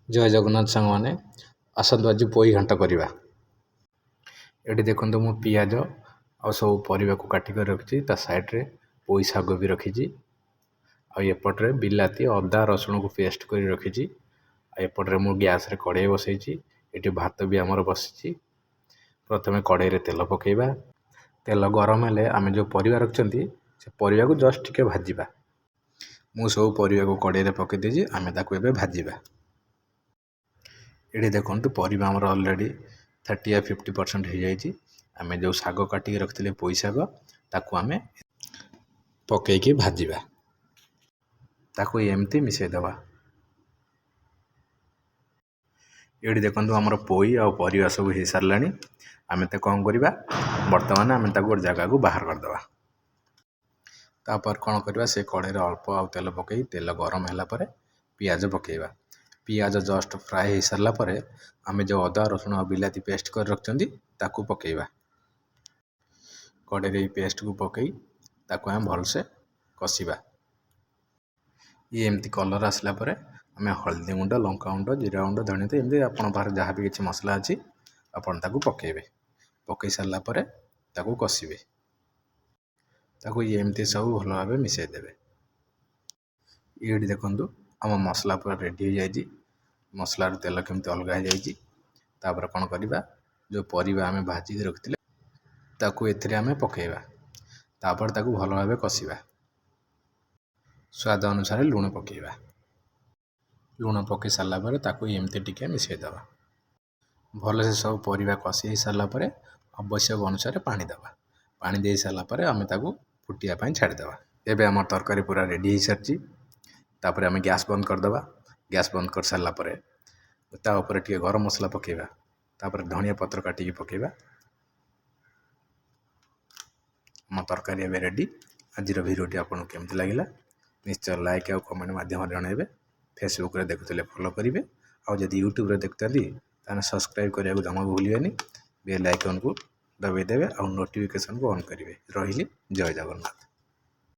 ଜୟ ଜଗନ୍ନାଥ ସାଙ୍ଗମାନେ, ଆସନ୍ତୁ ଆଜି ପୋଇ ଘାଣ୍ଟ କରିବା। ଏଠି ଦେଖନ୍ତୁ ମୁଁ ପିଆଜ ଆଉ ସବୁ ପରିବାକୁ କାଟିକି ରଖିଛି। ତା ସାଇଡ଼ରେ ପୋଇ ଶାଗ ବି ରଖିଛି। ଆଉ ଏପଟରେ ବିଲାତି ଅଦା ରସୁଣକୁ ପେଷ୍ଟ କରି ରଖିଛି। ଆଉ ଏପଟରେ ମୁଁ ଗ୍ୟାସରେ କଡ଼େଇ ବସେଇଛି। ଏଠି ଭାତ ବି ଆମର ବସିଛି। ପ୍ରଥମେ କଡ଼େଇରେ ତେଲ ପକାଇବା। ତେଲ ଗରମ ହେଲେ ଆମେ ଯେଉଁ ପରିବା ରଖିଛନ୍ତି ସେ ପରିବାକୁ ଜଷ୍ଟ ଟିକେ ଭାଜିବା। ମୁଁ ସବୁ ପରିବାକୁ କଡ଼େଇରେ ପକାଇ ଦେଇଛି। ଆମେ ତାକୁ ଏବେ ଭାଜିବା। ଏଠି ଦେଖନ୍ତୁ ପରିବା ଆମର ଅଲରେଡ଼ି 30-50% ହେଇଯାଇଛି। ଆମେ ଯେଉଁ ଶାଗ କାଟିକି ରଖିଥିଲେ ପୋଇ ଶାଗ, ତାକୁ ଆମେ ପକାଇକି ଭାଜିବା। ତାକୁ ଏମିତି ମିଶାଇ ଦେବା। ଏଠି ଦେଖନ୍ତୁ ଆମର ପୋଇ ଆଉ ପରିବା ସବୁ ହେଇସାରିଲାଣି। ଆମେ ତାକୁ କ'ଣ କରିବା, ବର୍ତ୍ତମାନ ଆମେ ତାକୁ ଗୋଟେ ଜାଗାକୁ ବାହାର କରିଦେବା। ତାପରେ କ'ଣ କରିବା, ସେ କଡ଼େଇରେ ଅଳ୍ପ ଆଉ ତେଲ ପକାଇ ତେଲ ଗରମ ହେଲା ପରେ ପିଆଜ ପକାଇବା। ପିଆଜ ଜଷ୍ଟ ଫ୍ରାଏ ହେଇସାରିଲା ପରେ ଆମେ ଯେଉଁ ଅଦା ରସୁଣ ଆଉ ବିଲାତି ପେଷ୍ଟ କରି ରଖିଛନ୍ତି ତାକୁ ପକାଇବା। କଡ଼େଇରେ ଏଇ ପେଷ୍ଟକୁ ପକାଇ ତାକୁ ଆମେ ଭଲସେ କଷିବା। ଏମିତି କଲର୍ ଆସିଲା ପରେ ଆମେ ହଳଦୀ ଗୁଣ୍ଡ, ଲଙ୍କା ଗୁଣ୍ଡ, ଜିରା ଗୁଣ୍ଡ, ଧନିଆ ଗୁଣ୍ଡ, ଏମିତି ଆପଣଙ୍କ ପାଖରେ ଯାହା ବି କିଛି ମସଲା ଅଛି ଆପଣ ତାକୁ ପକାଇବେ। ପକାଇ ସାରିଲା ପରେ ତାକୁ କଷିବେ। ତାକୁ ଏମିତି ସବୁ ଭଲ ଭାବେ ମିଶାଇ ଦେବେ। ଏଇଠି ଦେଖନ୍ତୁ ଆମ ମସଲା ପୁରା ରେଡ଼ି ହେଇଯାଇଛି। ମସଲାର ତେଲ କେମିତି ଅଲଗା ହେଇଯାଇଛି। ତାପରେ କ'ଣ କରିବା, ଯେଉଁ ପରିବା ଆମେ ଭାଜିକି ରଖିଥିଲେ ତାକୁ ଏଥିରେ ଆମେ ପକାଇବା। ତାପରେ ତାକୁ ଭଲ ଭାବେ କଷିବା। ସ୍ୱାଦ ଅନୁସାରେ ଲୁଣ ପକାଇବା। ଲୁଣ ପକାଇ ସାରିଲା ପରେ ତାକୁ ଏମିତି ଟିକେ ମିଶାଇ ଦେବା। ଭଲସେ ସବୁ ପରିବା କଷି ହେଇସାରିଲା ପରେ ଆବଶ୍ୟକ ଅନୁସାରେ ପାଣି ଦେବା। ପାଣି ଦେଇ ସାରିଲା ପରେ ଆମେ ତାକୁ ଫୁଟିବା ପାଇଁ ଛାଡ଼ିଦେବା। ଏବେ ଆମର ତରକାରୀ ପୁରା ରେଡ଼ି ହେଇସାରିଛି। ତାପରେ ଆମେ ଗ୍ୟାସ୍ ବନ୍ଦ କରିଦେବା। ଗ୍ୟାସ୍ ବନ୍ଦ କରିସାରିଲା ପରେ ତା ଉପରେ ଟିକେ ଗରମ ମସଲା ପକାଇବା। ତାପରେ ଧନିଆ ପତ୍ର କାଟିକି ପକାଇବା। ଆମ ତରକାରୀ ଏବେ ରେଡ଼ି। ଆଜିର ଭିଡ଼ିଓଟି ଆପଣଙ୍କୁ କେମିତି ଲାଗିଲା ନିଶ୍ଚୟ ଲାଇକ୍ ଆଉ କମେଣ୍ଟ ମାଧ୍ୟମରେ ଜଣାଇବେ। ଫେସବୁକ୍ରେ ଦେଖୁଥିଲେ ଫଲୋ କରିବେ। ଆଉ ଯଦି ୟୁଟ୍ୟୁବ୍ରେ ଦେଖୁଛନ୍ତି ତାହେଲେ ସବସ୍କ୍ରାଇବ୍ କରିବାକୁ ଜମା ଭୁଲିବେନି। ବେଲ୍ ଆଇକନ୍କୁ ଦବାଇ ଦେବେ ଆଉ ନୋଟିଫିକେସନ୍କୁ ଅନ୍ କରିବେ। ରହିଲି, ଜୟ ଜଗନ୍ନାଥ।